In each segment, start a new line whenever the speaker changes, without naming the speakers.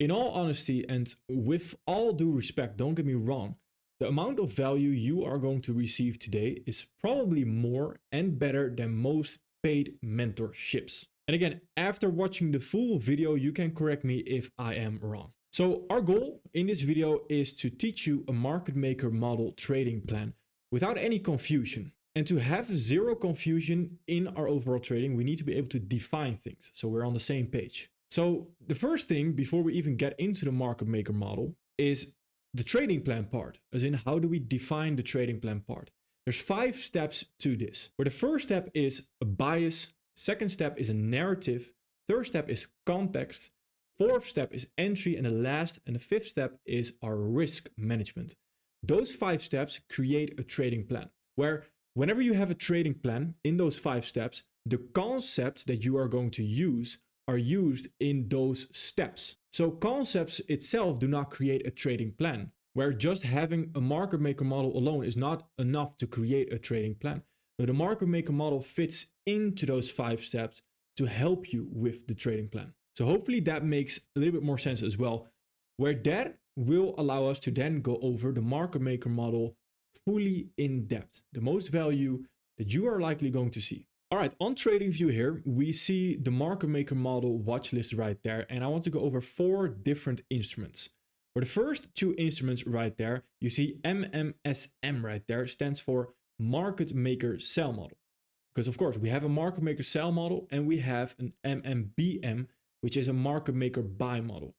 In all honesty, and with all due respect, don't get me wrong, the amount of value you are going to receive today is probably more and better than most paid mentorships. And again, after watching the full video, you can correct me if I am wrong. So our goal in this video is to teach you a market maker model trading plan without any confusion. And to have zero confusion in our overall trading, we need to be able to define things so we're on the same page. So the first thing before we even get into the market maker model is the trading plan part, as in how do we define the trading plan part. There's 5 steps to this, where the first step is a bias, second step is a narrative, third step is context, fourth step is entry, and the last and the fifth step is our risk management. Those 5 steps create a trading plan, where whenever you have a trading plan in those 5 steps, the concepts that you are going to use are used in those steps. So concepts itself do not create a trading plan, where just having a market maker model alone is not enough to create a trading plan. But the market maker model fits into those 5 steps to help you with the trading plan. So hopefully that makes a little bit more sense as well, where that will allow us to then go over the market maker model fully in depth, the most value that you are likely going to see. All right, on TradingView here, we see the market maker model watch list right there. And I want to go over 4 different instruments. For the first 2 instruments right there, you see MMXM right there, stands for market maker sell model. Because of course we have a market maker sell model and we have an MMBM, which is a market maker buy model.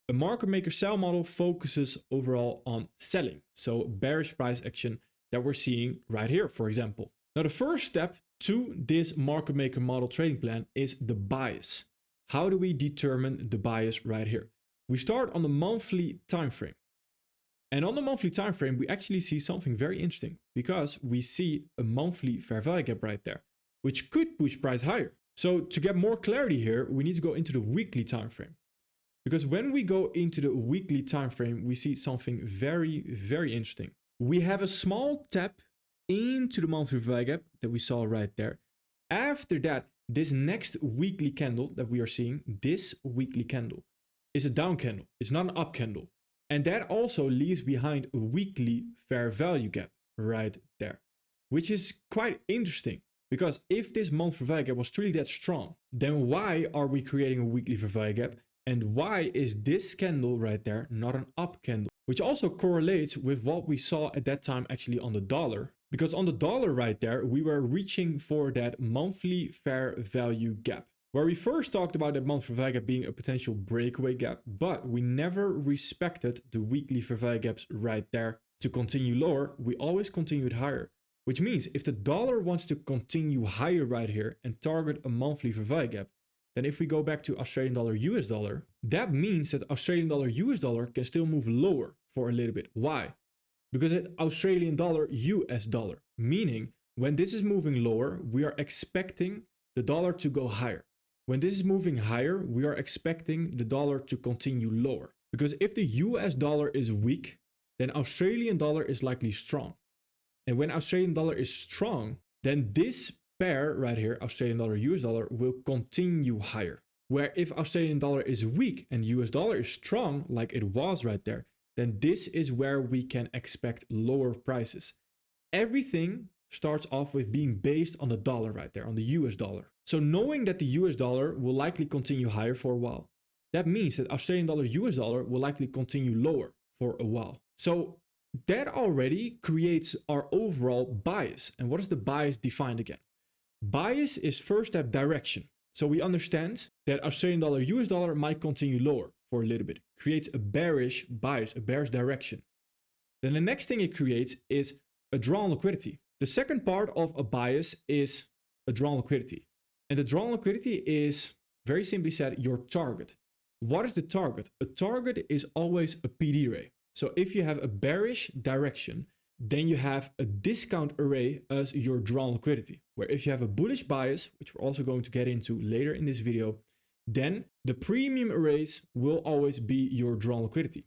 A market maker sell model focuses overall on selling. So bearish price action that we're seeing right here, for example. Now the first step to this market maker model trading plan is the bias. How do we determine the bias right here? We start on the monthly time frame. And on the monthly time frame, we actually see something very interesting because we see a monthly fair value gap right there, which could push price higher. So to get more clarity here, we need to go into the weekly time frame. Because when we go into the weekly time frame, we see something very, very interesting. We have a small tap into the monthly fair value gap that we saw right there. After that, this next weekly candle that we are seeing, this weekly candle, is a down candle. It's not an up candle. And that also leaves behind a weekly fair value gap right there, which is quite interesting because if this monthly fair value gap was truly that strong, then why are we creating a weekly fair value gap? And why is this candle right there not an up candle? Which also correlates with what we saw at that time actually on the dollar. Because on the dollar right there, we were reaching for that monthly fair value gap, where we first talked about that monthly fair value gap being a potential breakaway gap, but we never respected the weekly fair value gaps right there to continue lower. We always continued higher, which means if the dollar wants to continue higher right here and target a monthly fair value gap, then if we go back to Australian dollar, US dollar, that means that Australian dollar, US dollar can still move lower for a little bit. Why? Because it's Australian dollar, US dollar, meaning when this is moving lower, we are expecting the dollar to go higher. When this is moving higher, we are expecting the dollar to continue lower. Because if the US dollar is weak, then Australian dollar is likely strong. And when Australian dollar is strong, then this pair right here, Australian dollar, US dollar, will continue higher. Where if Australian dollar is weak and US dollar is strong, like it was right there, then this is where we can expect lower prices. Everything starts off with being based on the dollar right there, on the US dollar. So knowing that the US dollar will likely continue higher for a while, that means that Australian dollar, US dollar will likely continue lower for a while. So that already creates our overall bias. And what is the bias defined again? Bias is first step direction. So we understand that Australian dollar, US dollar might continue lower for a little bit. Creates a bearish bias, a bearish direction. Then the next thing it creates is a drawn liquidity. The second part of a bias is a drawn liquidity. And the drawn liquidity is, very simply said, your target. What is the target? A target is always a PD array. So if you have a bearish direction, then you have a discount array as your drawn liquidity. Where if you have a bullish bias, which we're also going to get into later in this video, then the premium arrays will always be your drawn liquidity.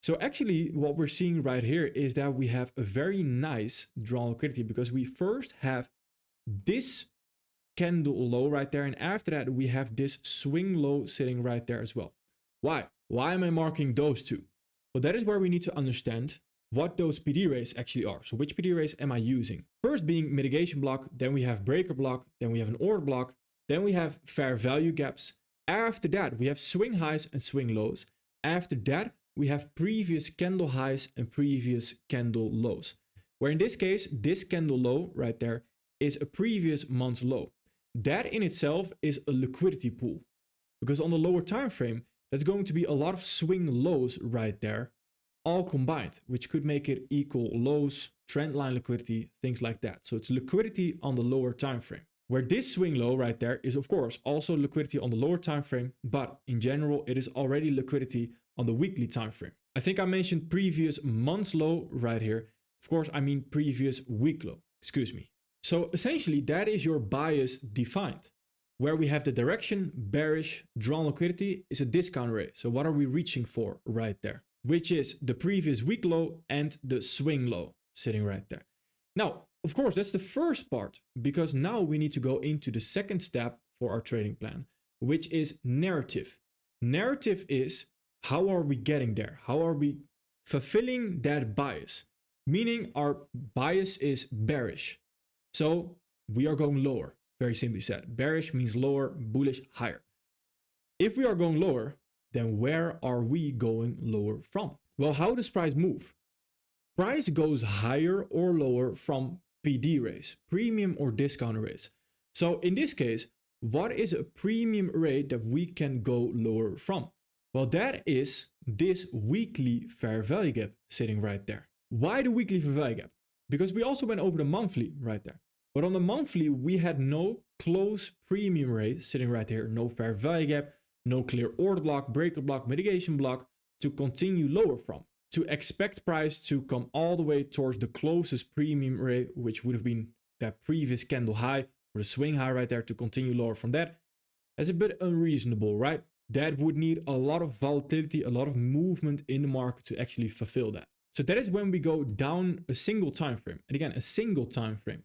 So actually what we're seeing right here is that we have a very nice drawn liquidity because we first have this candle low right there. And after that, we have this swing low sitting right there as well. Why? Why am I marking those two? Well, that is where we need to understand what those PD arrays actually are. So which PD arrays am I using? First being mitigation block, then we have breaker block, then we have an order block, then we have fair value gaps. After that, we have swing highs and swing lows. After that, we have previous candle highs and previous candle lows. Where in this case, this candle low right there is a previous month's low. That in itself is a liquidity pool, because on the lower time frame, that's going to be a lot of swing lows right there, all combined, which could make it equal lows, trend line liquidity, things like that. So it's liquidity on the lower time frame. Where this swing low right there is of course also liquidity on the lower time frame, but in general it is already liquidity on the weekly time frame. I think I mentioned previous month's low right here. Of course, I mean previous week low, excuse me. So essentially that is your bias defined. Where we have the direction, bearish, drawn liquidity is a discount array. So what are we reaching for right there? Which is the previous week low and the swing low sitting right there. Now, of course, that's the first part, because now we need to go into the second step for our trading plan, which is narrative. Narrative is how are we getting there? How are we fulfilling that bias? Meaning our bias is bearish. So we are going lower. Very simply said, bearish means lower, bullish higher. If we are going lower, then where are we going lower from? Well, how does price move? Price goes higher or lower from PD arrays, premium or discount arrays. So in this case, what is a premium array that we can go lower from? Well, that is this weekly fair value gap sitting right there. Why the weekly fair value gap? Because we also went over the monthly right there. But on the monthly, we had no close premium array sitting right here, no fair value gap, no clear order block, breaker block, mitigation block to continue lower from. To expect price to come all the way towards the closest premium array, which would have been that previous candle high or the swing high right there, to continue lower from that, that's a bit unreasonable, right? That would need a lot of volatility, a lot of movement in the market to actually fulfill that. So that is when we go down a single time frame. And again, a single time frame.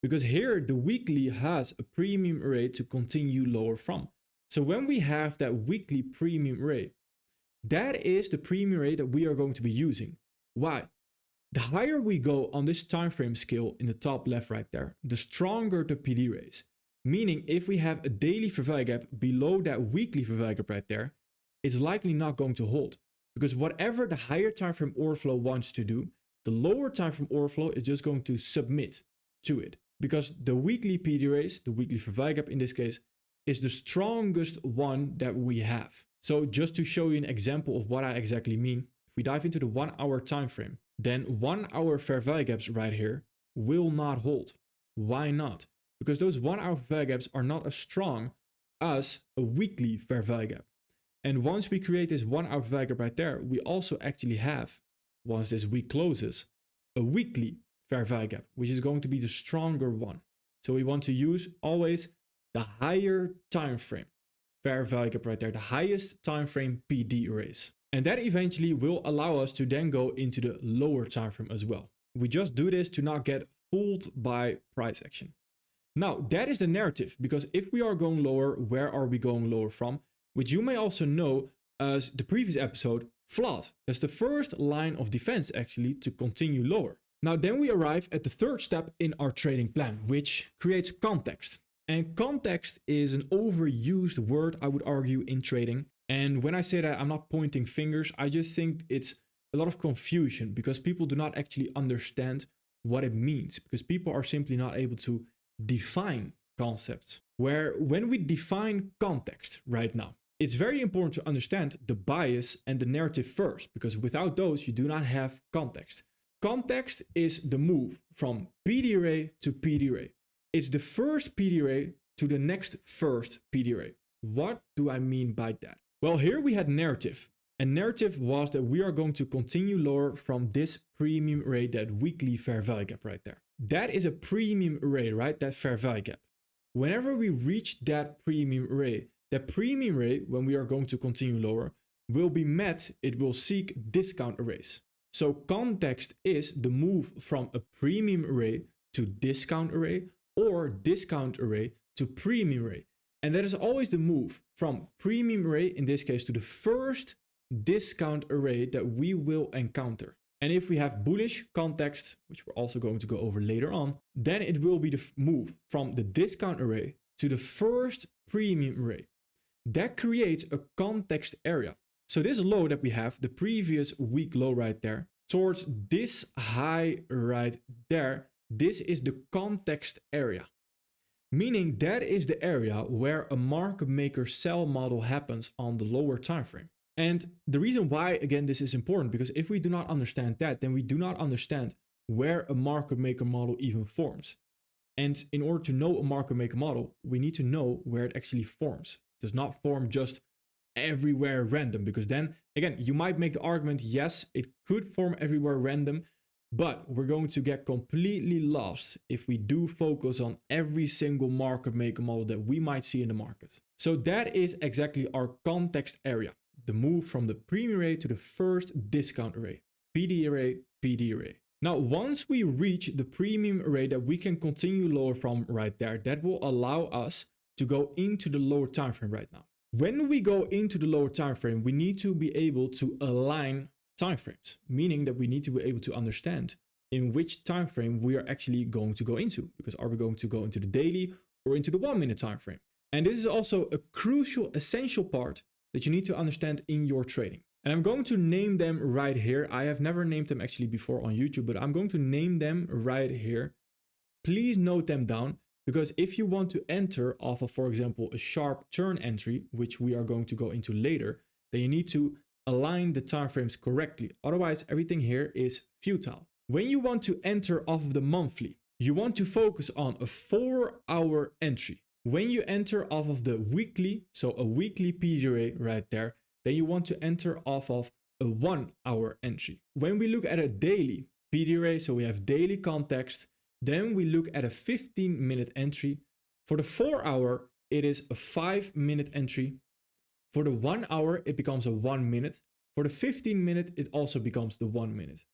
Because here the weekly has a premium array to continue lower from. So when we have that weekly premium array, that is the premium array that we are going to be using. Why? The higher we go on this time frame scale in the top left right there, the stronger the PD arrays. Meaning if we have a daily fair value gap below that weekly fair value gap right there, it's likely not going to hold. Because whatever the higher time frame order flow wants to do, the lower time frame order flow is just going to submit to it. Because the weekly PD arrays, the weekly fair value gap in this case, is the strongest one that we have. So just to show you an example of what I exactly mean, if we dive into the 1 hour time frame, then 1 hour fair value gaps right here will not hold. Why not? Because those 1 hour fair value gaps are not as strong as a weekly fair value gap. And once we create this 1 hour fair value gap right there, we also actually have, once this week closes, a weekly fair value gap, which is going to be the stronger one. So we want to use always the higher time frame fair value gap right there, the highest time frame PD arrays. And that eventually will allow us to then go into the lower time frame as well. We just do this to not get fooled by price action. Now that is the narrative, because if we are going lower, where are we going lower from? Which you may also know as the previous episode, flood. That's the first line of defense actually to continue lower. Now then we arrive at the third step in our trading plan, which creates context. And context is an overused word, I would argue, in trading. And when I say that, I'm not pointing fingers. I just think it's a lot of confusion because people do not actually understand what it means, because people are simply not able to define concepts. When we define context right now, it's very important to understand the bias and the narrative first, because without those, you do not have context. Context is the move from PD array to PD array. It's the first PD array to the next first PD array. What do I mean by that? Well, here we had narrative. And narrative was that we are going to continue lower from this premium array, that weekly fair value gap right there. That is a premium array, right? That fair value gap. Whenever we reach that premium array, when we are going to continue lower, will be met, it will seek discount arrays. So context is the move from a premium array to discount array, or discount array to premium array. And that is always the move from premium array, in this case, to the first discount array that we will encounter. And if we have bullish context, which we're also going to go over later on, then it will be the move from the discount array to the first premium array. That creates a context area. So this low that we have, the previous week low right there, towards this high right there, this is the context area. Meaning that is the area where a market maker sell model happens on the lower time frame. And the reason why, again, this is important, because if we do not understand that, then we do not understand where a market maker model even forms. And in order to know a market maker model, we need to know where it actually forms. It does not form just everywhere random, because then, again, you might make the argument, yes, it could form everywhere random, but we're going to get completely lost if we do focus on every single market maker model that we might see in the market. So that is exactly our context area. The move from the premium array to the first discount array, PD array, PD array. Now, once we reach the premium array that we can continue lower from right there, that will allow us to go into the lower time frame right now. When we go into the lower time frame, we need to be able to align time frames, meaning that we need to be able to understand in which time frame we are actually going to go into, because are we going to go into the daily or into the 1 minute time frame? And this is also a crucial, essential part that you need to understand in your trading. And I'm going to name them right here. I have never named them actually before on YouTube, but I'm going to name them right here. Please note them down, because if you want to enter off of, for example, a sharp turn entry, which we are going to go into later, then you need to align the time frames correctly. Otherwise, everything here is futile. When you want to enter off of the monthly, you want to focus on a 4-hour entry. When you enter off of the weekly, so a weekly PD array right there, then you want to enter off of a 1-hour entry. When we look at a daily PD array, so we have daily context, then we look at a 15-minute entry. For the 4-hour, it is a 5-minute entry. For the 1 hour, it becomes a 1 minute. For the 15-minute, it also becomes the 1 minute.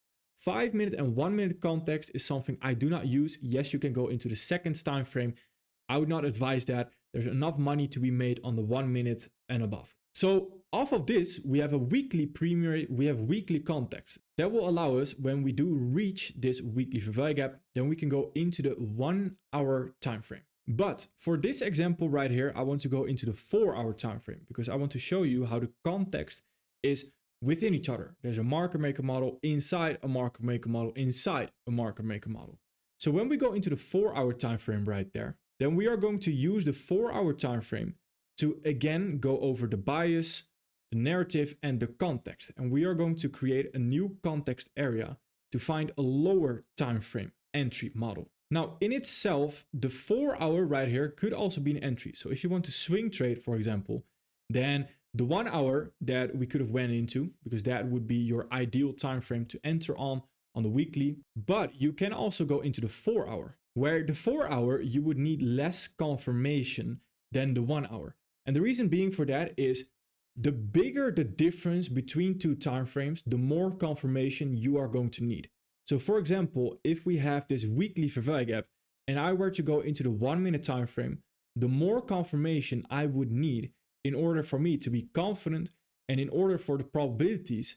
5-minute and 1 minute context is something I do not use. Yes, you can go into the seconds time frame. I would not advise that. There's enough money to be made on the 1 minute and above. So off of this, we have a weekly premium, we have weekly context. That will allow us, when we do reach this weekly fair value gap, then we can go into the 1 hour time frame. But for this example right here, I want to go into the 4-hour time frame, because I want to show you how the context is within each other. There's a market maker model inside a market maker model inside a market maker model. So when we go into the 4-hour time frame right there, then we are going to use the 4-hour time frame to again go over the bias, the narrative, and the context. And we are going to create a new context area to find a lower time frame entry model. Now, in itself, the 4-hour right here could also be an entry. So if you want to swing trade, for example, then the 1 hour that we could have went into, because that would be your ideal time frame to enter on the weekly. But you can also go into the 4-hour, where the 4-hour you would need less confirmation than the 1 hour. And the reason being for that is the bigger the difference between two time frames, the more confirmation you are going to need. So for example, if we have this weekly fair value gap and I were to go into the 1 minute time frame, the more confirmation I would need in order for me to be confident and in order for the probabilities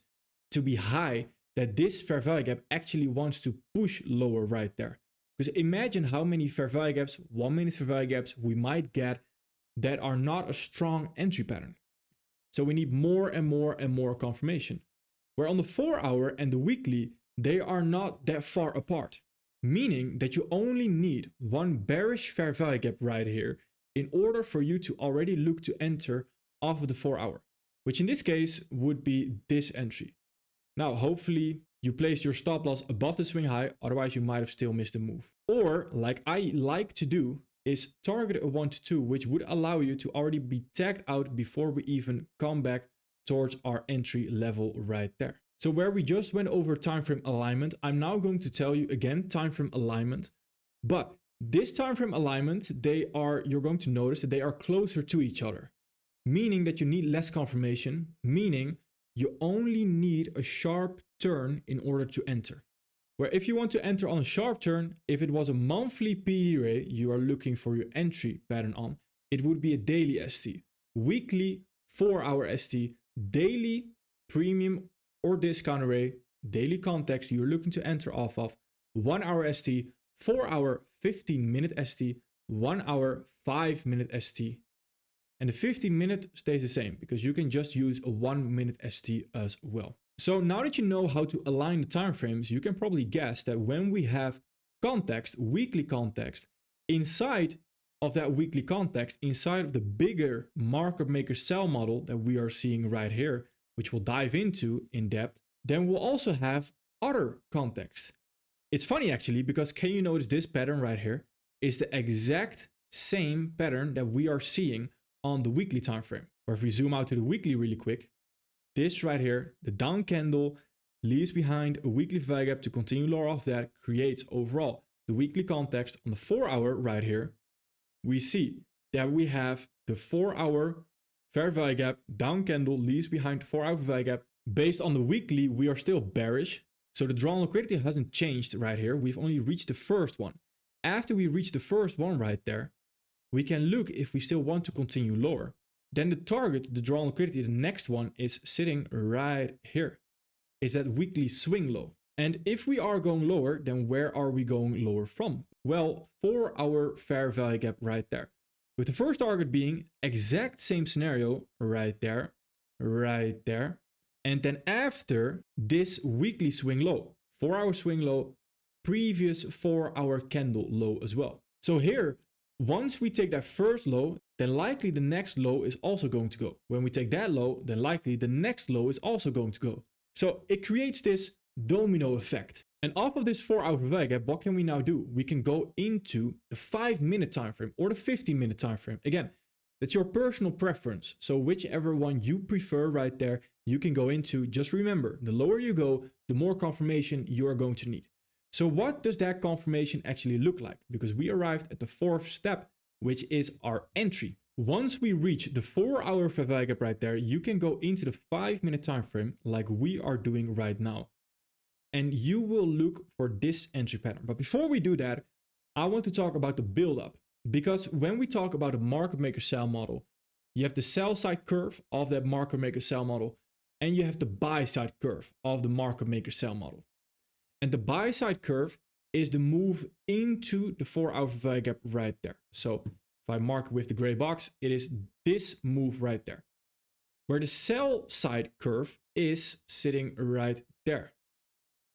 to be high that this fair value gap actually wants to push lower right there. Because imagine how many fair value gaps, 1 minute fair value gaps we might get that are not a strong entry pattern. So we need more and more and more confirmation. Where on the 4-hour and the weekly, they are not that far apart. Meaning that you only need one bearish fair value gap right here in order for you to already look to enter off of the 4-hour. Which in this case would be this entry. Now hopefully you place your stop loss above the swing high, otherwise you might have still missed the move. Or like I like to do, is target a 1 to 2, which would allow you to already be tagged out before we even come back towards our entry level right there. So where we just went over time frame alignment, I'm now going to tell you again time frame alignment. But this time frame alignment, you're going to notice that they are closer to each other, meaning that you need less confirmation, meaning you only need a sharp turn in order to enter. Where if you want to enter on a sharp turn, if it was a monthly PD array you are looking for your entry pattern on, it would be a daily ST. Weekly, 4-hour ST. Daily, premium or discount array, daily context you're looking to enter off of, 1 hour ST, 4 hour 15-minute ST, 1 hour 5-minute ST. And the 15-minute stays the same because you can just use a 1-minute ST as well. So now that you know how to align the time frames, you can probably guess that when we have context, weekly context, inside of that weekly context, inside of the bigger market maker sell model that we are seeing right here, which we'll dive into in depth, then we'll also have other context. It's funny actually, because can you notice this pattern right here is the exact same pattern that we are seeing on the weekly time frame. Or if we zoom out to the weekly really quick, this right here, the down candle leaves behind a weekly value gap to continue lower off that, creates overall the weekly context. On the 4 hour right here, we see that we have the 4 hour fair value gap, down candle leaves behind the 4 hour value gap. Based on the weekly, we are still bearish. So the drawn liquidity hasn't changed right here. We've only reached the first one. After we reach the first one right there, we can look if we still want to continue lower. Then the target, the drawn liquidity, the next one is sitting right here. Is that weekly swing low. And if we are going lower, then where are we going lower from? Well, 4 hour fair value gap right there. With the first target being exact same scenario right there, right there. And then after this weekly swing low, 4 hour swing low, previous 4 hour candle low as well. So here, once we take that first low, then likely the next low is also going to go. When we take that low, then likely the next low is also going to go. So it creates this domino effect. And off of this 4 hour value gap, what can we now do? We can go into the 5-minute time frame or the 15-minute time frame. Again, that's your personal preference. So whichever one you prefer right there, you can go into. Just remember, the lower you go, the more confirmation you are going to need. So what does that confirmation actually look like? Because we arrived at the fourth step, which is our entry. Once we reach the 4 hour fair value gap right there, you can go into the 5-minute time frame like we are doing right now. And you will look for this entry pattern. But before we do that, I want to talk about the buildup. Because when we talk about a market maker sell model, you have the sell side curve of that market maker sell model, and you have the buy side curve of the market maker sell model. And the buy side curve is the move into the 4 hour value gap right there. So if I mark with the gray box, it is this move right there. Where the sell side curve is sitting right there.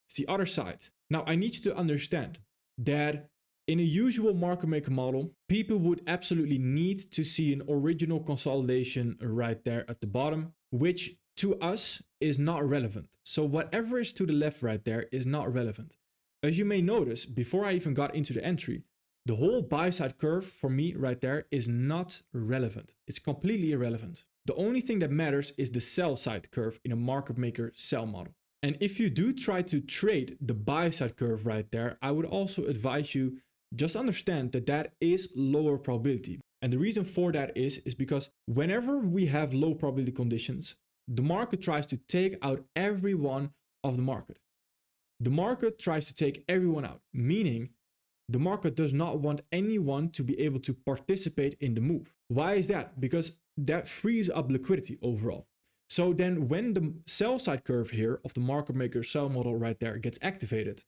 It's the other side. Now I need you to understand that in a usual market maker model, people would absolutely need to see an original consolidation right there at the bottom, which to us is not relevant. So whatever is to the left right there is not relevant. As you may notice, before I even got into the entry, the whole buy side curve for me right there is not relevant. It's completely irrelevant. The only thing that matters is the sell side curve in a market maker sell model. And if you do try to trade the buy side curve right there, I would also advise you just understand that that is lower probability. And the reason for that is because whenever we have low probability conditions, the market tries to take out everyone of the market. The market tries to take everyone out, meaning the market does not want anyone to be able to participate in the move. Why is that? Because that frees up liquidity overall. So then when the sell side curve here of the market maker sell model right there gets activated,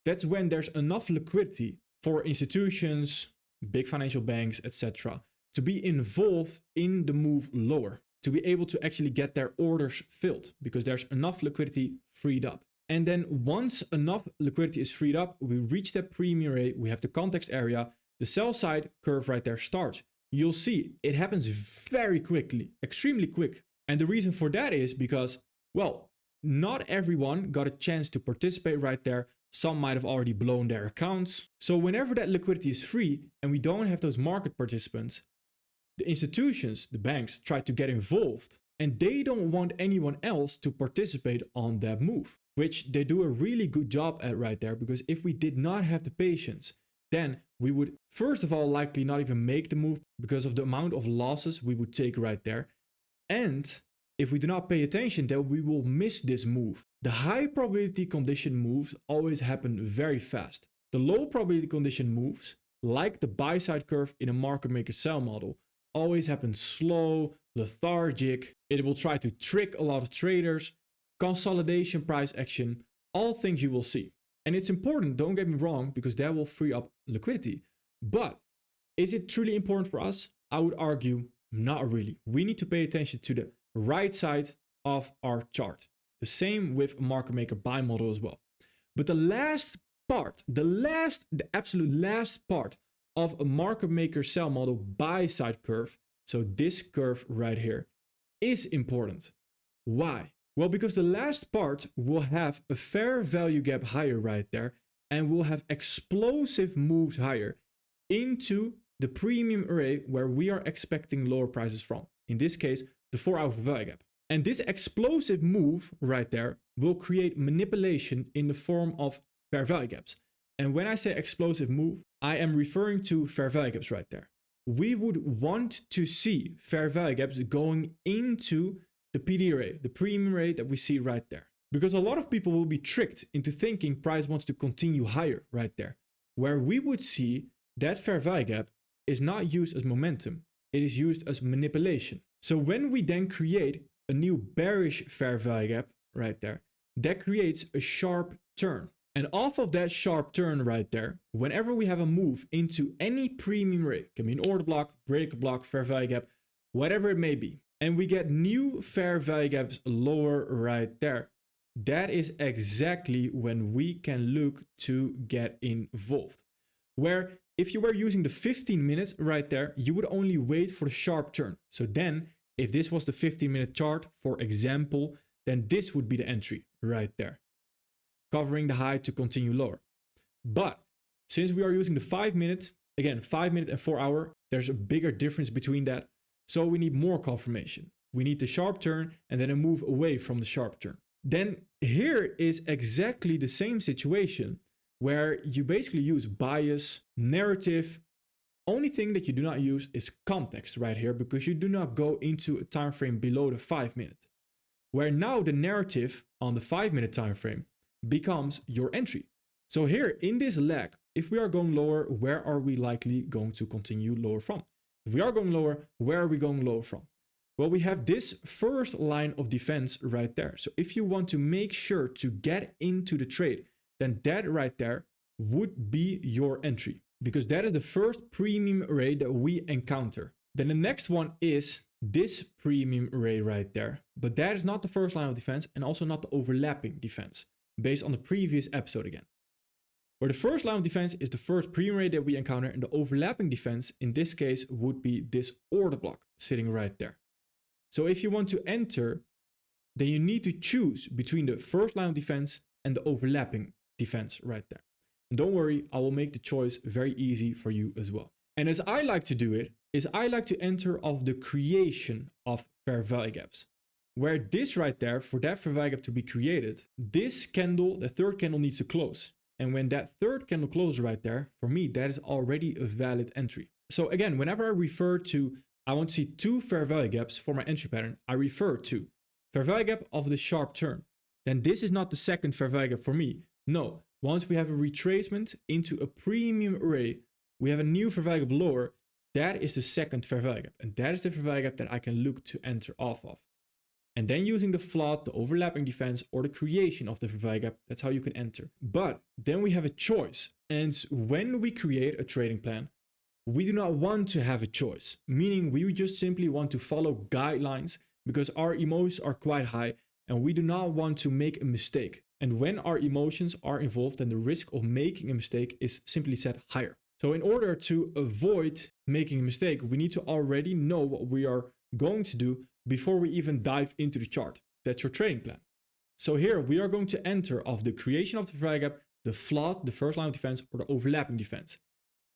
that's when there's enough liquidity for institutions, big financial banks, etc., to be involved in the move lower, to be able to actually get their orders filled because there's enough liquidity freed up. And then once enough liquidity is freed up, we reach that premium rate, we have the context area, the sell side curve right there starts. You'll see it happens very quickly, extremely quick. And the reason for that is because, well, not everyone got a chance to participate right there. Some might have already blown their accounts. So whenever that liquidity is free and we don't have those market participants, the institutions, the banks, try to get involved and they don't want anyone else to participate on that move, which they do a really good job at right there. Because if we did not have the patience, then we would first of all likely not even make the move because of the amount of losses we would take right there. And if we do not pay attention, then we will miss this move. The high probability condition moves always happen very fast. The low probability condition moves, like the buy side curve in a market maker sell model, always happen slow, lethargic. It will try to trick a lot of traders. consolidation, price action, all things you will see. And it's important, don't get me wrong, because that will free up liquidity. But is it truly important for us? I would argue not really. We need to pay attention to the right side of our chart. The same with a market maker buy model as well. But the last part, the absolute last part of a market maker sell model buy side curve, so this curve right here, is important. Why? Well, because the last part will have a fair value gap higher right there and will have explosive moves higher into the premium array where we are expecting lower prices from. In this case, the 4-hour value gap. And this explosive move right there will create manipulation in the form of fair value gaps. And when I say explosive move, I am referring to fair value gaps right there. We would want to see fair value gaps going into the PD array, the premium array that we see right there. Because a lot of people will be tricked into thinking price wants to continue higher right there, where we would see that fair value gap is not used as momentum, it is used as manipulation. So when we then create a new bearish fair value gap right there, that creates a sharp turn. And off of that sharp turn right there, whenever we have a move into any premium array, it can be an order block, break block, fair value gap, whatever it may be, and we get new fair value gaps lower right there, that is exactly when we can look to get involved. Where if you were using the 15 minutes right there, you would only wait for the sharp turn. So then if this was the 15-minute chart, for example, then this would be the entry right there, covering the high to continue lower. But since we are using the 5-minute, again, 5-minute and 4-hour, there's a bigger difference between that. So we need more confirmation. We need the sharp turn and then a move away from the sharp turn. Then here is exactly the same situation where you basically use bias, narrative. Only thing that you do not use is context right here, because you do not go into a time frame below the 5-minute. Where now the narrative on the 5-minute time frame becomes your entry. So here in this leg, if we are going lower, where are we likely going to continue lower from? If we are going lower, where are we going lower from? Well, we have this first line of defense right there. So if you want to make sure to get into the trade, then that right there would be your entry, because that is the first premium array that we encounter. Then the next one is this premium array right there, but that is not the first line of defense and also not the overlapping defense, based on the previous episode again. Where the first line of defense is the first premium array that we encounter, and the overlapping defense in this case would be this order block sitting right there. So if you want to enter, then you need to choose between the first line of defense and the overlapping defense right there. And don't worry, I will make the choice very easy for you as well. And as I like to do it, is I like to enter of the creation of fair value gaps. Where this right there, for that fair value gap to be created, this candle, the third candle needs to close. And when that third candle closes right there, for me, that is already a valid entry. So again, whenever I refer to, I want to see 2 fair value gaps for my entry pattern, I refer to fair value gap of the sharp turn. Then this is not the second fair value gap for me. No, once we have a retracement into a premium array, we have a new fair value gap lower, that is the second fair value gap. And that is the fair value gap that I can look to enter off of. And then using the flood, the overlapping defense, or the creation of the fair value gap, that's how you can enter. But then we have a choice. And when we create a trading plan, we do not want to have a choice, meaning we just simply want to follow guidelines because our emotions are quite high and we do not want to make a mistake. And when our emotions are involved, then the risk of making a mistake is simply set higher. So in order to avoid making a mistake, we need to already know what we are going to do before we even dive into the chart. That's your trading plan. So here we are going to enter of the creation of the fair value gap, the flood, the first line of defense, or the overlapping defense.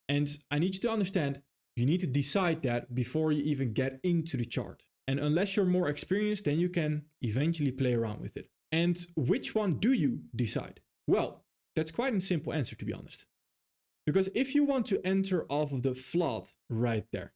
And I need you to understand, you need to decide that before you even get into the chart. And unless you're more experienced, then you can eventually play around with it. And which one do you decide? Well, that's quite a simple answer, to be honest. Because if you want to enter off of the flood right there,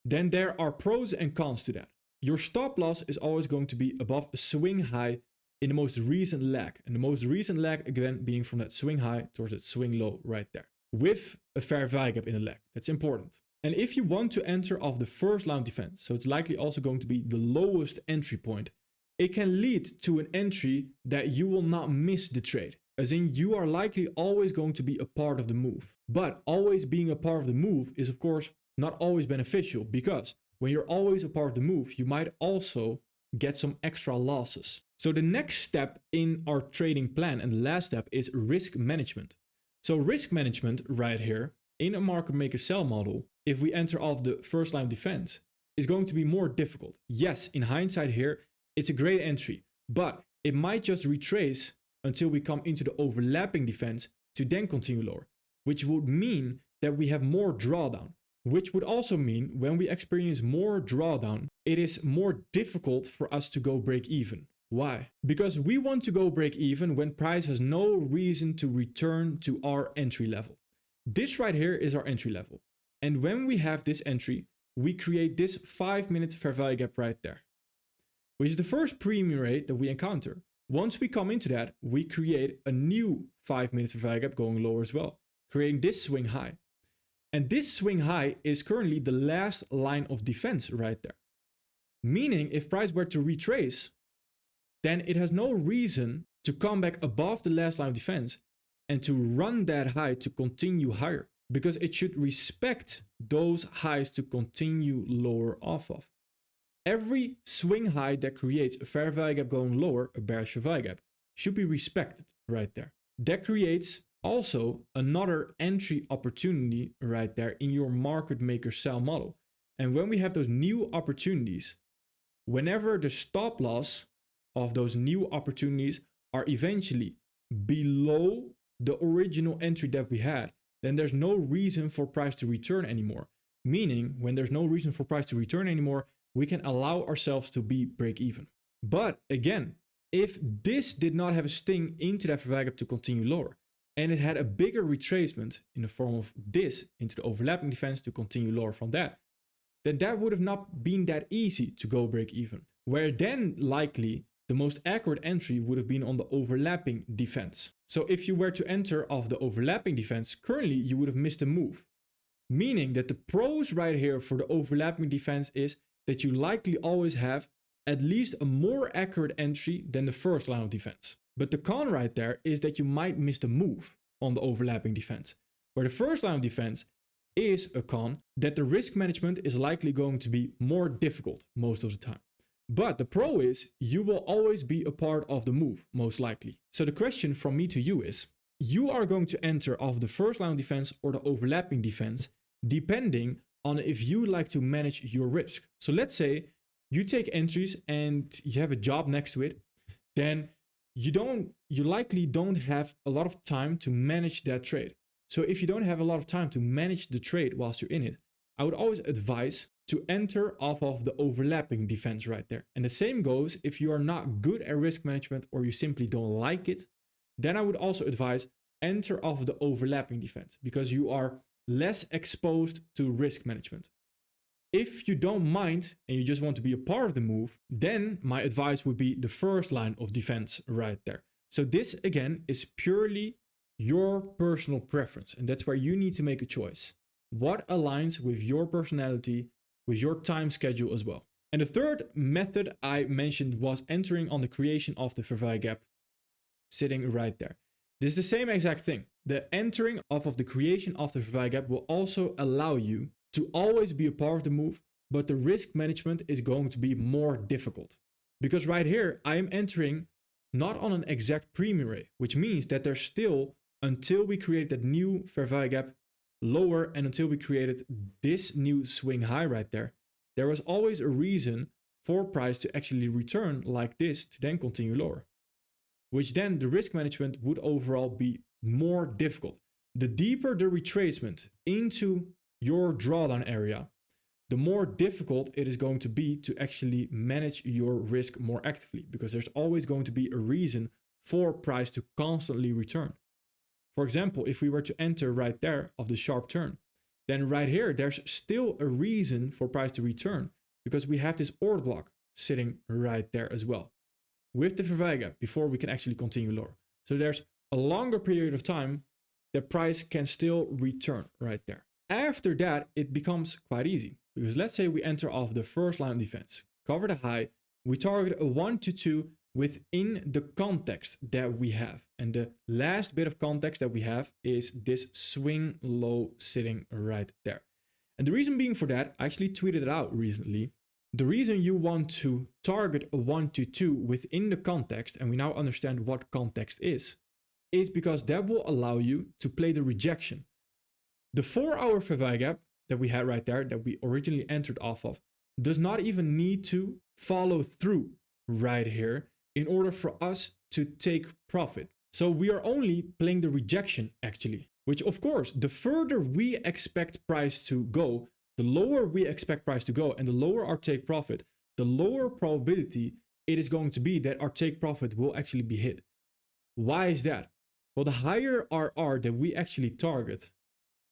then there are pros and cons to that. Your stop loss is always going to be above a swing high in the most recent leg. And the most recent leg, again, being from that swing high towards that swing low right there, with a fair value gap in the leg. That's important. And if you want to enter off the first line of defense, so it's likely also going to be the lowest entry point, it can lead to an entry that you will not miss the trade. As in, you are likely always going to be a part of the move. But always being a part of the move is, of course, not always beneficial, because when you're always a part of the move, you might also get some extra losses. So the next step in our trading plan, and the last step, is risk management. So risk management right here in a market maker sell model, if we enter off the first line of defense, is going to be more difficult. Yes, in hindsight here, it's a great entry, but it might just retrace until we come into the overlapping defense to then continue lower, which would mean that we have more drawdown, which would also mean when we experience more drawdown, it is more difficult for us to go break even. Why? Because we want to go break even when price has no reason to return to our entry level. This right here is our entry level. And when we have this entry, we create this 5-minute fair value gap right there, which is the first premium rate that we encounter. Once we come into that, we create a new 5-minute fair value gap going lower as well, creating this swing high. And this swing high is currently the last line of defense right there. Meaning if price were to retrace, then it has no reason to come back above the last line of defense and to run that high to continue higher, because it should respect those highs to continue lower off of. Every swing high that creates a fair value gap going lower, a bearish fair value gap, should be respected right there. That creates also another entry opportunity right there in your market maker sell model. And when we have those new opportunities, whenever the stop loss of those new opportunities are eventually below the original entry that we had, then there's no reason for price to return anymore. Meaning, when there's no reason for price to return anymore, we can allow ourselves to be break even. But again, if this did not have a sting into that fair value gap to continue lower, and it had a bigger retracement in the form of this into the overlapping defense to continue lower from that, then that would have not been that easy to go break even. Where then likely the most accurate entry would have been on the overlapping defense. So if you were to enter off the overlapping defense, currently you would have missed a move. Meaning that the pros right here for the overlapping defense is that you likely always have at least a more accurate entry than the first line of defense. But the con right there is that you might miss the move on the overlapping defense. Where the first line of defense is a con that the risk management is likely going to be more difficult most of the time. But the pro is you will always be a part of the move, most likely. So the question from me to you is, you are going to enter off the first line of defense or the overlapping defense, depending on if you like to manage your risk. So let's say you take entries and you have a job next to it, then you likely don't have a lot of time to manage that trade. So if you don't have a lot of time to manage the trade whilst you're in it, I would always advise to enter off of the overlapping defense right there. And the same goes if you are not good at risk management or you simply don't like it, then I would also advise enter off of the overlapping defense because you are less exposed to risk management. If you don't mind and you just want to be a part of the move, then my advice would be the first line of defense right there. So this again is purely your personal preference, and that's where you need to make a choice. What aligns with your personality, with your time schedule as well. And the third method I mentioned was entering on the creation of the fair value gap, sitting right there. This is the same exact thing. The entering off of the creation of the fair value gap will also allow you to always be a part of the move, but the risk management is going to be more difficult. Because right here, I am entering not on an exact premium rate, which means that there's still, until we create that new fair value gap lower and until we created this new swing high right there, there was always a reason for price to actually return like this to then continue lower, which then the risk management would overall be more difficult. The deeper the retracement into your drawdown area, the more difficult it is going to be to actually manage your risk more actively, because there's always going to be a reason for price to constantly return. For example, if we were to enter right there of the sharp turn, then right here, there's still a reason for price to return because we have this order block sitting right there as well with the fair value gap before we can actually continue lower. So there's a longer period of time that price can still return right there. After that, it becomes quite easy because let's say we enter off the first line of defense, cover the high, we target a 1 to 2 within the context that we have. And the last bit of context that we have is this swing low sitting right there. And the reason being for that, I actually tweeted it out recently. The reason you want to target a 1 to 2 within the context, and we now understand what context is because that will allow you to play the rejection. The 4-hour fair value gap that we had right there, that we originally entered off of, does not even need to follow through right here in order for us to take profit. So we are only playing the rejection actually, which of course, the further we expect price to go, the lower we expect price to go and the lower our take profit, the lower probability it is going to be that our take profit will actually be hit. Why is that? Well, the higher RR that we actually target,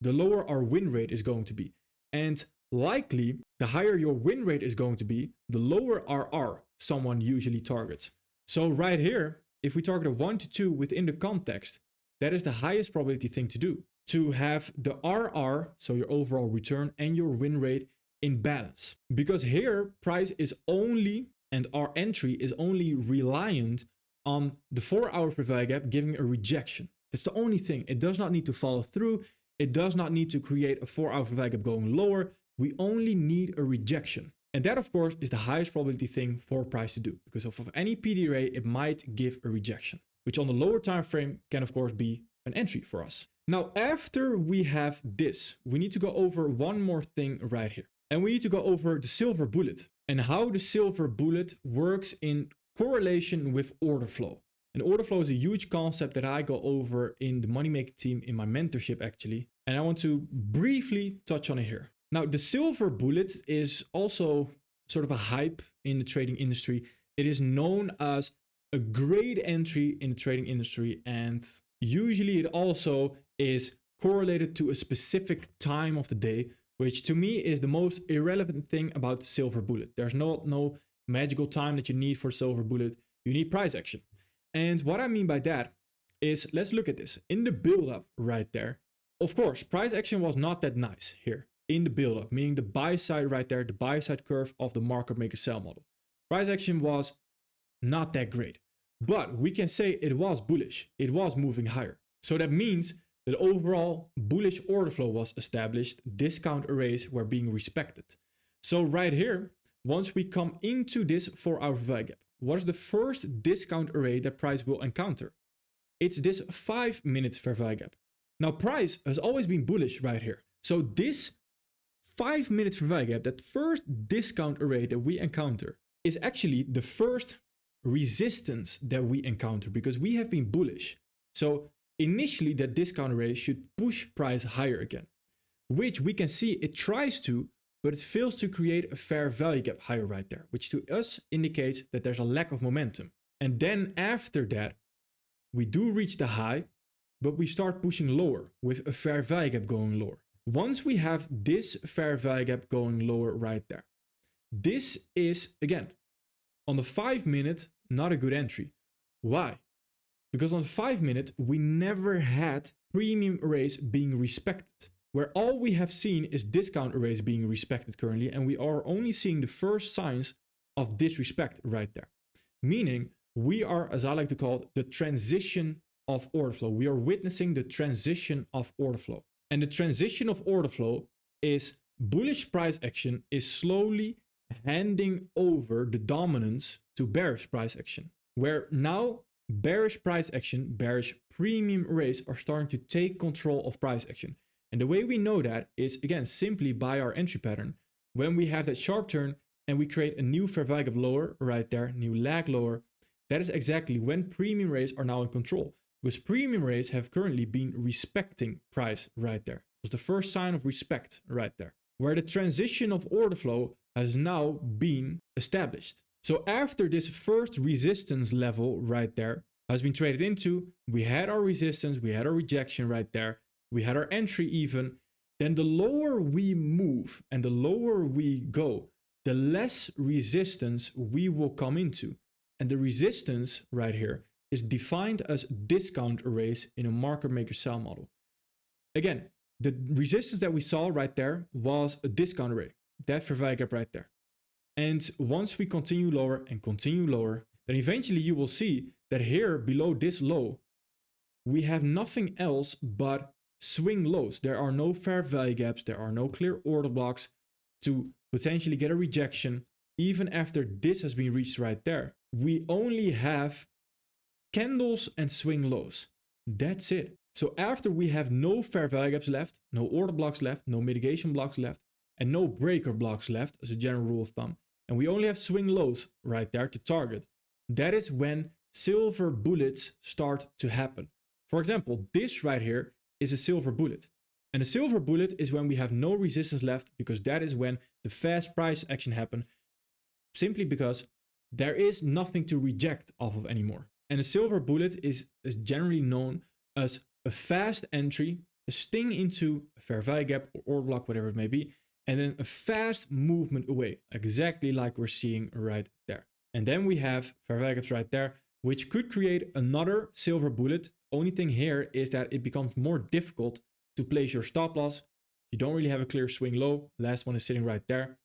the lower our win rate is going to be. And likely, the higher your win rate is going to be, the lower RR someone usually targets. So right here, if we target a 1 to 2 within the context, that is the highest probability thing to do. To have the RR, so your overall return, and your win rate in balance. Because here, price is only, and our entry is only reliant on the 4-hour fair value gap giving a rejection. That's the only thing. It does not need to follow through. It does not need to create a 4-hour fair value gap going lower. We only need a rejection. And that, of course, is the highest probability thing for price to do. Because of any PD array, it might give a rejection, which on the lower time frame can, of course, be an entry for us. Now, after we have this, we need to go over one more thing right here. And we need to go over the silver bullet and how the silver bullet works in correlation with order flow. And order flow is a huge concept that I go over in the money making team in my mentorship actually. And I want to briefly touch on it here. Now, the silver bullet is also sort of a hype in the trading industry. It is known as a great entry in the trading industry. And usually it also is correlated to a specific time of the day, which to me is the most irrelevant thing about the silver bullet. There's no magical time that you need for silver bullet. You need price action. And what I mean by that is, let's look at this. In the buildup right there, of course, price action was not that nice here in the buildup, meaning the buy side right there, the buy side curve of the market maker sell model. Price action was not that great, but we can say it was bullish. It was moving higher. So that means that overall bullish order flow was established. Discount arrays were being respected. So right here, once we come into this 4-hour fair value gap, what is the first discount array that price will encounter? It's this 5-minute fair value gap. Now price has always been bullish right here. So this 5-minute fair value gap, that first discount array that we encounter, is actually the first resistance that we encounter because we have been bullish. So initially that discount array should push price higher again, which we can see it tries to, but it fails to create a fair value gap higher right there, which to us indicates that there's a lack of momentum. And then after that, we do reach the high, but we start pushing lower with a fair value gap going lower. Once we have this fair value gap going lower right there, this is, again, on the 5-minute, not a good entry. Why? Because on the 5-minute, we never had premium arrays being respected, where all we have seen is discount arrays being respected currently, and we are only seeing the first signs of disrespect right there. Meaning, we are, as I like to call it, the transition of order flow. We are witnessing the transition of order flow. And the transition of order flow is bullish price action is slowly handing over the dominance to bearish price action, where now bearish price action, bearish premium arrays are starting to take control of price action. And the way we know that is, again, simply by our entry pattern. When we have that sharp turn and we create a new fair value gap lower right there, new lag lower, that is exactly when premium arrays are now in control. Because premium arrays have currently been respecting price right there. It was the first sign of respect right there, where the transition of order flow has now been established. So after this first resistance level right there has been traded into, we had our resistance, we had our rejection right there, we had our entry even, then the lower we move and the lower we go, the less resistance we will come into. And the resistance right here is defined as discount arrays in a market maker sell model. Again, the resistance that we saw right there was a discount array, that fair value gap right there. And once we continue lower and continue lower, then eventually you will see that here below this low, we have nothing else but swing lows. There are no fair value gaps. There are no clear order blocks to potentially get a rejection. Even after this has been reached right there, we only have candles and swing lows. That's it. So after we have no fair value gaps left, no order blocks left, no mitigation blocks left, and no breaker blocks left as a general rule of thumb, and we only have swing lows right there to target, that is when silver bullets start to happen. For example, this right here is a silver bullet. And a silver bullet is when we have no resistance left, because that is when the fast price action happens, simply because there is nothing to reject off of anymore. And a silver bullet is generally known as a fast entry, a sting into a fair value gap or order block, whatever it may be, and then a fast movement away, exactly like we're seeing right there. And then we have fair value gaps right there, which could create another silver bullet. Only thing here is that it becomes more difficult to place your stop loss. You don't really have a clear swing low. Last one is sitting right there.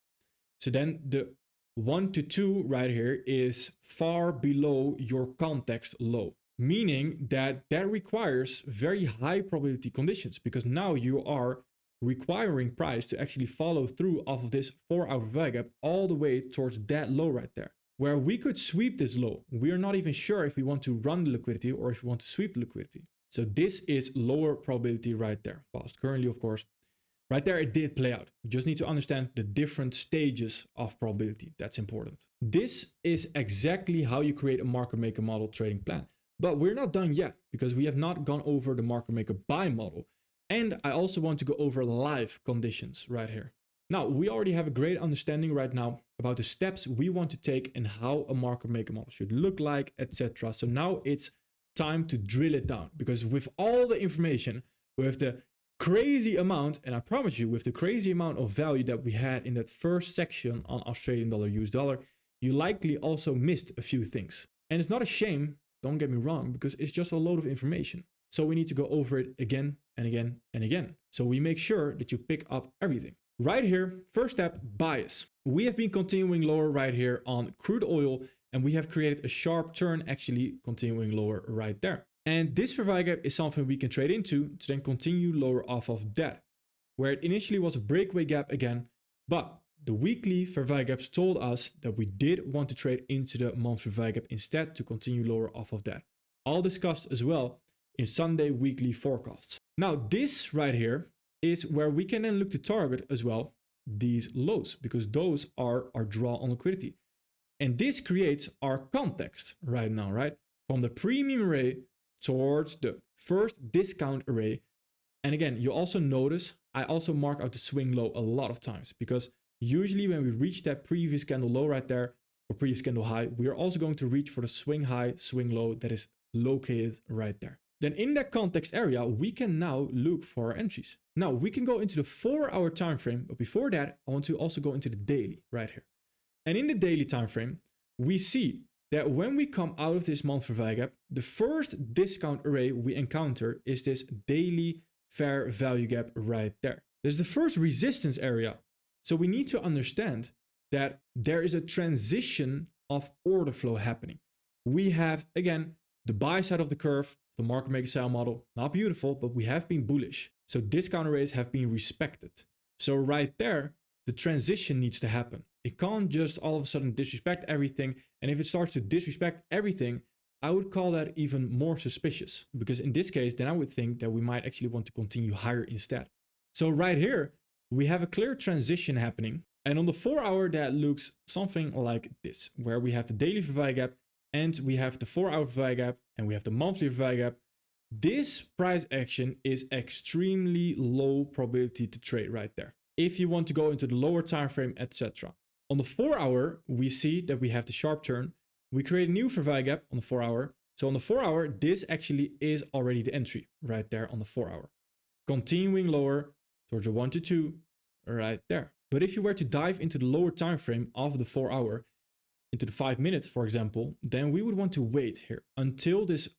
So then the 1 to 2 right here is far below your context low, meaning that requires very high probability conditions, because now you are requiring price to actually follow through off of this 4-hour value gap all the way towards that low right there, where we could sweep this low. We are not even sure if we want to run the liquidity or if we want to sweep the liquidity. So this is lower probability right there. Whilst currently, of course, right there it did play out. You just need to understand the different stages of probability. That's important. This is exactly how you create a market maker model trading plan. But we're not done yet, because we have not gone over the market maker buy model. And I also want to go over live conditions right here. Now, we already have a great understanding right now about the steps we want to take and how a market maker model should look like, etc. So now it's time to drill it down, because with all the information, with the crazy amount, and I promise you, with the crazy amount of value that we had in that first section on Australian dollar, US dollar, you likely also missed a few things. And it's not a shame, don't get me wrong, because it's just a load of information. So we need to go over it again and again and again. So we make sure that you pick up everything. Right here, first step, bias. We have been continuing lower right here on crude oil, and we have created a sharp turn actually continuing lower right there. And this fair value gap is something we can trade into to then continue lower off of that, where it initially was a breakaway gap again, but the weekly fair value gaps told us that we did want to trade into the monthly fair value gap instead to continue lower off of that. All discussed as well in Sunday weekly forecasts. Now this right here is where we can then look to target as well these lows, because those are our draw on liquidity. And this creates our context right now, right? From the premium array towards the first discount array. And again, you also notice I also mark out the swing low a lot of times, because usually when we reach that previous candle low right there or previous candle high, we are also going to reach for the swing high, swing low that is located right there. Then in that context area, we can now look for our entries. Now we can go into the 4-hour time frame, but before that, I want to also go into the daily right here. And in the daily time frame, we see that when we come out of this monthly value gap, the first discount array we encounter is this daily fair value gap right there. This is the first resistance area. So we need to understand that there is a transition of order flow happening. We have, again, the buy side of the curve, the market maker style model, not beautiful, but we have been bullish. So discount arrays have been respected. So right there, the transition needs to happen. It can't just all of a sudden disrespect everything. And if it starts to disrespect everything, I would call that even more suspicious, because in this case, then I would think that we might actually want to continue higher instead. So right here, we have a clear transition happening. And on the 4-hour, that looks something like this, where we have the daily fair value gap, and we have the 4-hour fair value gap, and we have the monthly fair value gap. This price action is extremely low probability to trade right there, if you want to go into the lower time frame, etc. On the 4-hour, we see that we have the sharp turn. We create a new fair value gap on the 4-hour. So on the 4-hour, this actually is already the entry right there on the 4-hour. Continuing lower towards the 1 to 2 right there. But if you were to dive into the lower time frame of the 4-hour, into the 5 minutes, for example, then we would want to wait here until this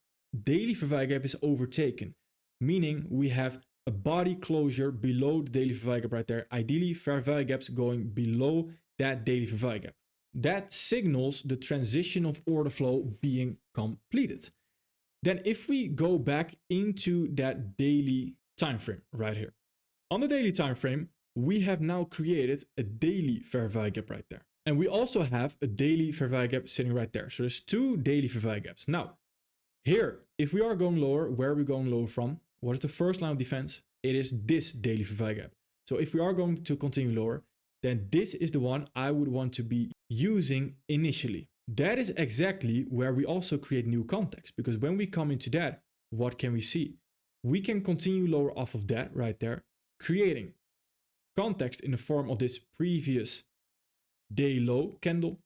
daily fair value gap is overtaken, meaning we have a body closure below the daily fair value gap right there. Ideally, fair value gaps going below that daily fair value gap. That signals the transition of order flow being completed. Then if we go back into that daily time frame right here. On the daily time frame, we have now created a daily fair value gap right there. And we also have a daily fair value gap sitting right there. So there's two daily fair value gaps. Now, here, if we are going lower, where are we going lower from? What is the first line of defense? It is this daily fair value gap. So if we are going to continue lower, then this is the one I would want to be using initially. That is exactly where we also create new context, because when we come into that, what can we see? We can continue lower off of that right there, creating context in the form of this previous day low candle.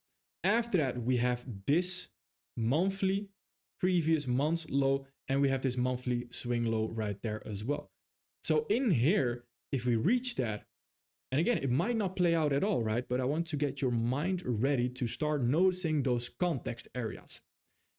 After that, we have this monthly previous month's low, and we have this monthly swing low right there as well. So in here, if we reach that, and again, it might not play out at all, right? But I want to get your mind ready to start noticing those context areas.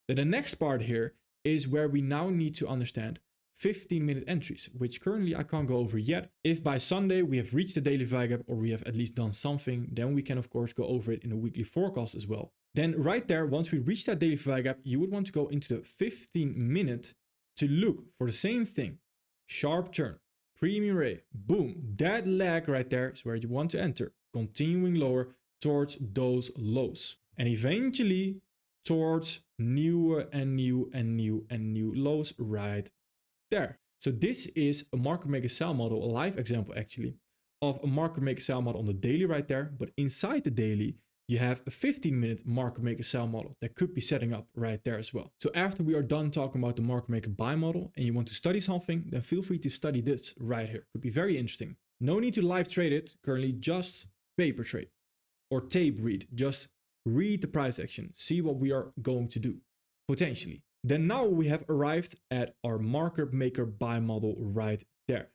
Then the next part here is where we now need to understand 15-minute entries, which currently I can't go over yet. If by Sunday we have reached the daily value gap, or we have at least done something, then we can of course go over it in a weekly forecast as well. Then right there, once we reach that daily value gap, you would want to go into the 15-minute to look for the same thing. Sharp turn, premium ray, boom. That lag right there is where you want to enter, continuing lower towards those lows. And eventually towards newer and new lows right there. So this is a market maker sell model, a live example actually, of a market maker sell model on the daily right there. But inside the daily, you have a 15-minute market maker sell model that could be setting up right there as well. So after we are done talking about the market maker buy model and you want to study something, then feel free to study this right here. Could be very interesting. No need to live trade it currently, just paper trade or tape read. Just read the price action, see what we are going to do potentially. Then now we have arrived at our market maker buy model right there.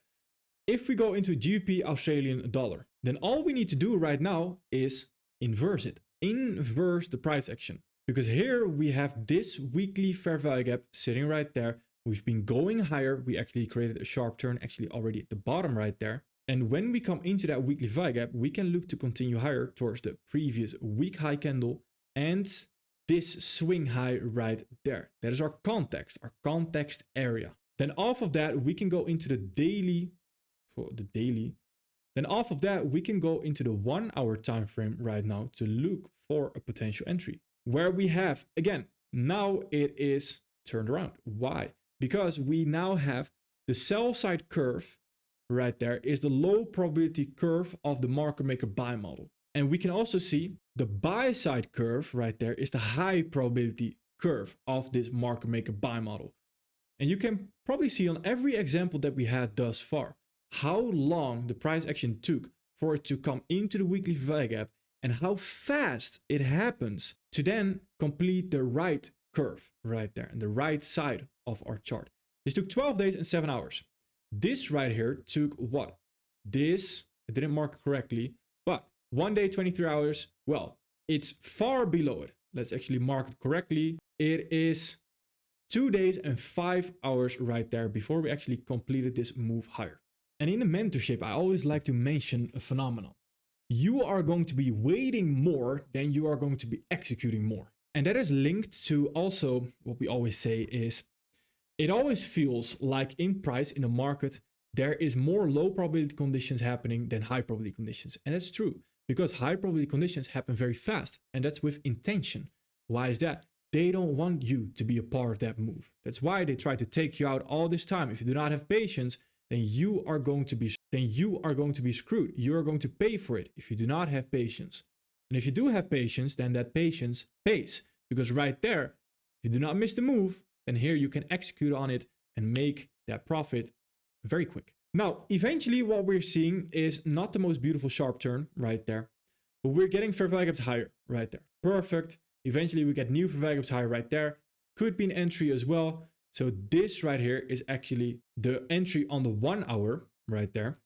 If we go into GBP Australian dollar, then all we need to do right now is inverse it, inverse the price action, because here we have this weekly fair value gap sitting right there. We've been going higher. We actually created a sharp turn actually already at the bottom right there. And when we come into that weekly value gap, we can look to continue higher towards the previous week high candle and this swing high right there. That is our context area. Then off of that, we can go into the daily, Then off of that, we can go into the 1 hour time frame right now to look for a potential entry. Where we have, again, now it is turned around. Why? Because we now have the sell side curve right there is the low probability curve of the market maker buy model. And we can also see the buy side curve right there is the high probability curve of this market maker buy model. And you can probably see on every example that we had thus far, how long the price action took for it to come into the weekly value gap and how fast it happens to then complete the right curve right there and the right side of our chart. This took 12 days and 7 hours. This right here took what? This, I didn't mark it correctly, but 1 day, 23 hours. Well, it's far below it. Let's actually mark it correctly. It is 2 days and 5 hours right there before we actually completed this move higher. And in the mentorship, I always like to mention a phenomenon. You are going to be waiting more than you are going to be executing more. And that is linked to also what we always say is, it always feels like in price in the market, there is more low probability conditions happening than high probability conditions. And that's true because high probability conditions happen very fast and that's with intention. Why is that? They don't want you to be a part of that move. That's why they try to take you out all this time. If you do not have patience, then you are going to be screwed. You are going to pay for it if you do not have patience. And if you do have patience, then that patience pays. Because right there, if you do not miss the move, then here you can execute on it and make that profit very quick. Now, eventually what we're seeing is not the most beautiful sharp turn right there, but we're getting fair value gaps higher right there. Perfect. Eventually we get new fair value gaps higher right there. Could be an entry as well. So this right here is actually the entry on the 1 hour right there,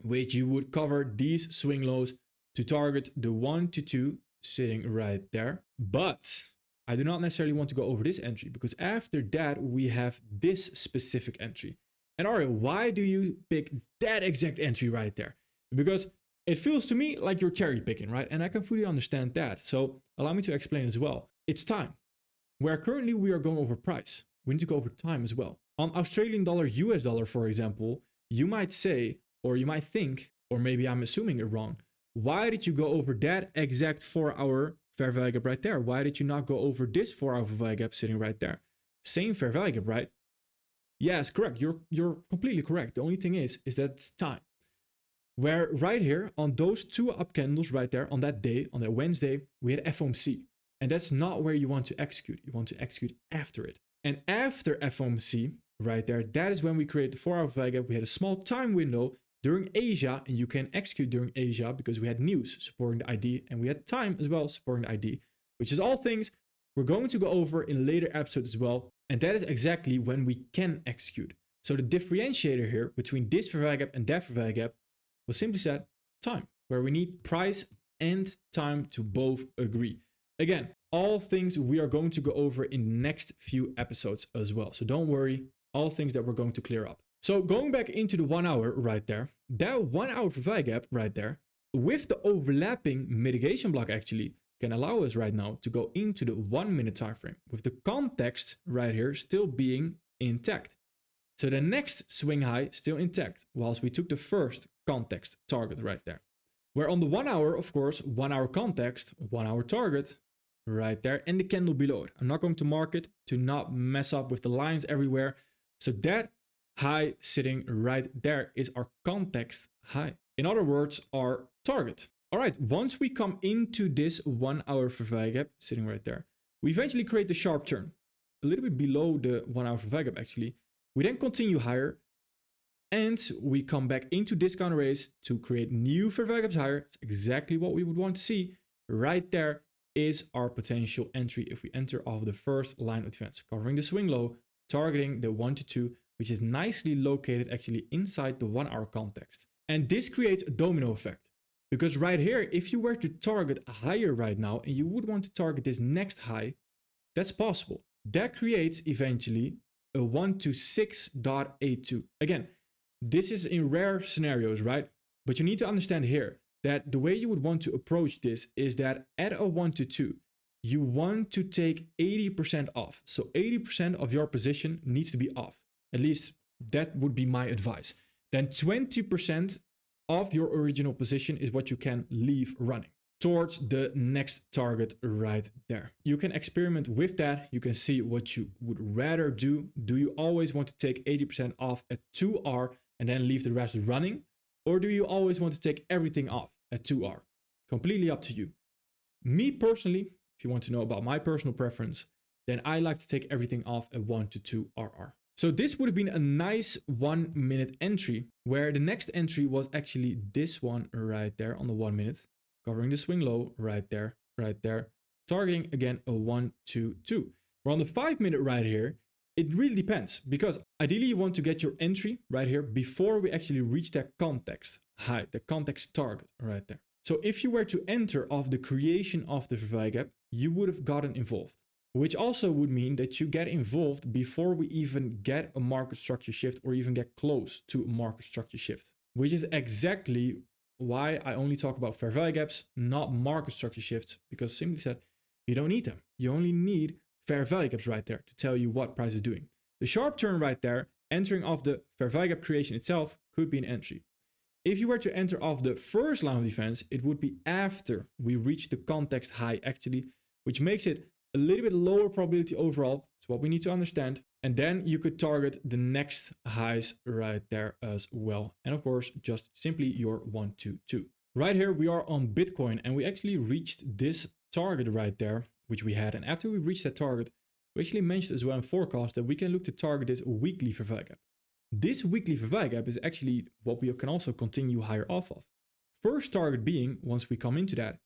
which you would cover these swing lows to target the 1 to 2 sitting right there. But I do not necessarily want to go over this entry because after that we have this specific entry. And Arjo, why do you pick that exact entry right there? Because It feels to me like you're cherry picking, right? And I can fully understand that. So allow me to explain as well. It's time. Where currently we are going over price, we need to go over time as well. On Australian dollar, US dollar, for example, you might say, or you might think, or maybe I'm assuming it wrong, why did you go over that exact 4-hour fair value gap right there? Why did you not go over this 4-hour fair value gap sitting right there? Same fair value gap, right? Yes, correct. You're completely correct. The only thing is that it's time. Where right here on those 2 up candles right there on that day, on that Wednesday, we had FOMC. And that's not where you want to execute. You want to execute after it. And after FOMC right there, that is when we create the 4-hour value gap. We had a small time window during Asia, and you can execute during Asia because we had news supporting the ID and we had time as well supporting the ID, which is all things we're going to go over in later episodes as well. And that is exactly when we can execute. So the differentiator here between this fair value gap and that fair value gap was simply said time, where we need price and time to both agree. Again, all things we are going to go over in the next few episodes as well. So don't worry, all things that we're going to clear up. So going back into the 1 hour right there, that 1 hour fair value gap right there with the overlapping mitigation block actually can allow us right now to go into the 1 minute time frame with the context right here still being intact. So the next swing high still intact, whilst we took the first context target right there. Where on the 1 hour, of course, 1 hour context, 1 hour target right there, and the candle below it. I'm not going to mark it to not mess up with the lines everywhere. So that high sitting right there is our context high. In other words, our target. All right, once we come into this 1 hour fair value gap sitting right there, we eventually create the sharp turn a little bit below the 1 hour fair value gap actually. We then continue higher and we come back into discount raise to create new fair value gaps higher. It's exactly what we would want to see. Right there is our potential entry if we enter off the first line of defense, covering the swing low, targeting the 1 to 2, which is nicely located actually inside the 1 hour context. And this creates a domino effect. Because right here, if you were to target higher right now and you would want to target this next high, that's possible. That creates eventually a 1 to 6.82. Again, this is in rare scenarios, right? But you need to understand here that the way you would want to approach this is that at a 1 to 2, you want to take 80% off. So 80% of your position needs to be off. At least that would be my advice. Then 20% of your original position is what you can leave running towards the next target right there. You can experiment with that. You can see what you would rather do. Do you always want to take 80% off at 2R and then leave the rest running? Or do you always want to take everything off at 2R? Completely up to you. Me personally, if you want to know about my personal preference, then I like to take everything off at 1 to 2RR. So this would have been a nice 1 minute entry, where the next entry was actually this one right there on the 1 minute, covering the swing low right there, targeting again a 1 to 2. We're on the 5 minute right here. It really depends, because ideally you want to get your entry right here before we actually reach that context high, the context target right there. So if you were to enter off the creation of the fair value gap, you would have gotten involved. Which also would mean that you get involved before we even get a market structure shift or even get close to a market structure shift. Which is exactly why I only talk about fair value gaps, not market structure shifts, because simply said, you don't need them. You only need fair value gaps right there to tell you what price is doing. The sharp turn right there, entering off the fair value gap creation itself, could be an entry. If you were to enter off the first line of defense, it would be after we reach the context high actually, which makes it a little bit lower probability overall. It's what we need to understand. And then you could target the next highs right there as well. And of course, just simply your 1 to 2. Right here, we are on Bitcoin and we actually reached this target right there, which we had. And after we reached that target, we actually mentioned as well in forecast that we can look to target this weekly fair value gap. This weekly fair value gap is actually what we can also continue higher off of. First target being, once we come into that,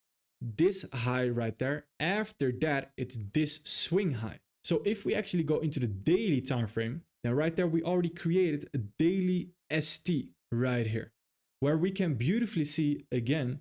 this high right there. After that, it's this swing high. So if we actually go into the daily time frame, then right there we already created a daily ST right here, where we can beautifully see again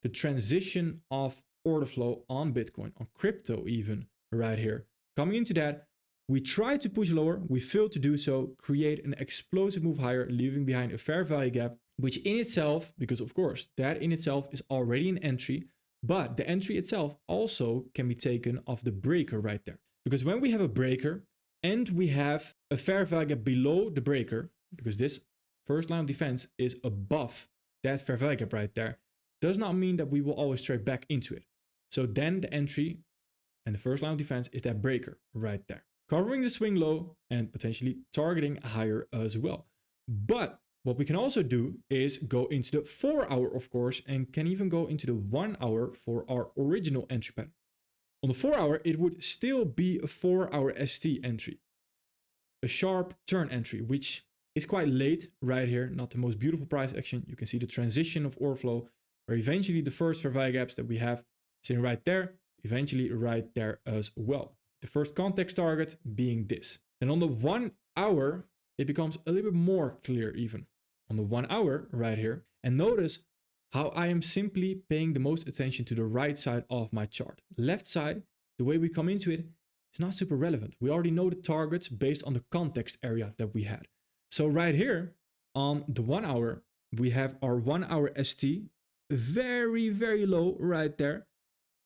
the transition of order flow on Bitcoin, on crypto even right here. Coming into that, we try to push lower, we failed to do so, create an explosive move higher, leaving behind a fair value gap, which in itself, because of course that in itself is already an entry, but the entry itself also can be taken off the breaker right there. Because when we have a breaker and we have a fair value gap below the breaker, because this first line of defense is above that fair value gap right there, does not mean that we will always trade back into it. So then the entry and the first line of defense is that breaker right there, covering the swing low and potentially targeting higher as well. But what we can also do is go into the 4 hour, of course, and can even go into the 1 hour for our original entry pattern. On the 4 hour, it would still be a 4 hour ST entry, a sharp turn entry, which is quite late right here. Not the most beautiful price action. You can see the transition of order flow, where eventually the first fair value gaps that we have sitting right there, eventually right there as well. The first context target being this. And on the 1 hour, it becomes a little bit more clear even. On the 1 hour right here, and notice how I am simply paying the most attention to the right side of my chart. Left side, the way we come into it, is not super relevant. We already know the targets based on the context area that we had. So right here on the 1 hour, we have our 1 hour ST, very, very low right there.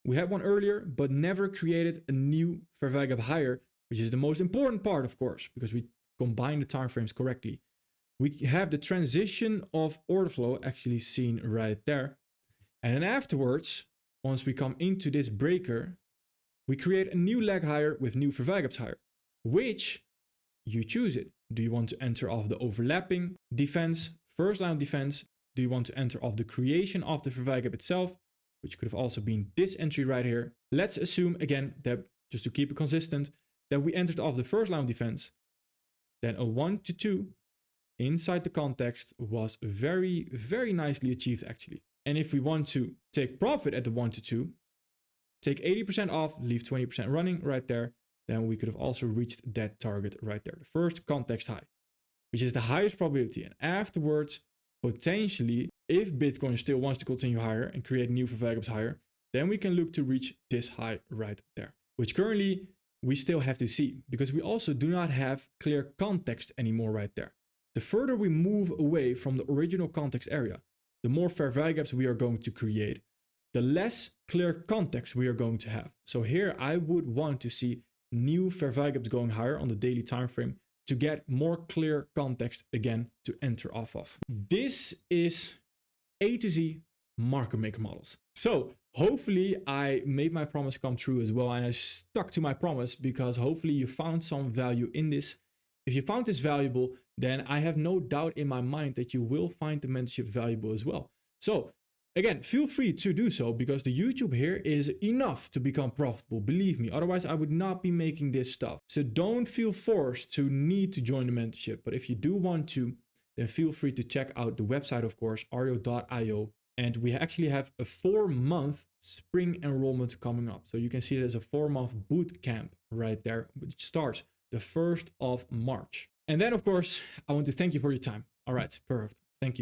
We had one earlier, but never created a new fair value gap higher, which is the most important part, of course, because we combine the time frames correctly. We have the transition of order flow actually seen right there. And then afterwards, once we come into this breaker, we create a new leg higher with new fair value gaps higher, which you choose it. Do you want to enter off the overlapping defense, first line of defense? Do you want to enter off the creation of the fair value gap itself, which could have also been this entry right here? Let's assume again that, just to keep it consistent, that we entered off the first line of defense, then a 1 to 2 inside the context was very, very nicely achieved actually. And if we want to take profit at the 1 to 2, take 80% off, leave 20% running right there, then we could have also reached that target right there, the first context high, which is the highest probability. And afterwards, potentially, if Bitcoin still wants to continue higher and create new fair value gaps higher, then we can look to reach this high right there, which currently we still have to see because we also do not have clear context anymore right there. The further we move away from the original context area, the more fair value gaps we are going to create, the less clear context we are going to have. So here I would want to see new fair value gaps going higher on the daily time frame to get more clear context again to enter off of. This is A to Z market maker models. So hopefully I made my promise come true as well, and I stuck to my promise because hopefully you found some value in this. If you found this valuable, then I have no doubt in my mind that you will find the mentorship valuable as well. So again, feel free to do so because the YouTube here is enough to become profitable. Believe me, otherwise I would not be making this stuff. So don't feel forced to need to join the mentorship. But if you do want to, then feel free to check out the website, of course, arjo.io. And we actually have a 4-month spring enrollment coming up. So you can see there's a 4-month boot camp right there, which starts the 1st of March. And then, of course, I want to thank you for your time. All right, perfect. Thank you.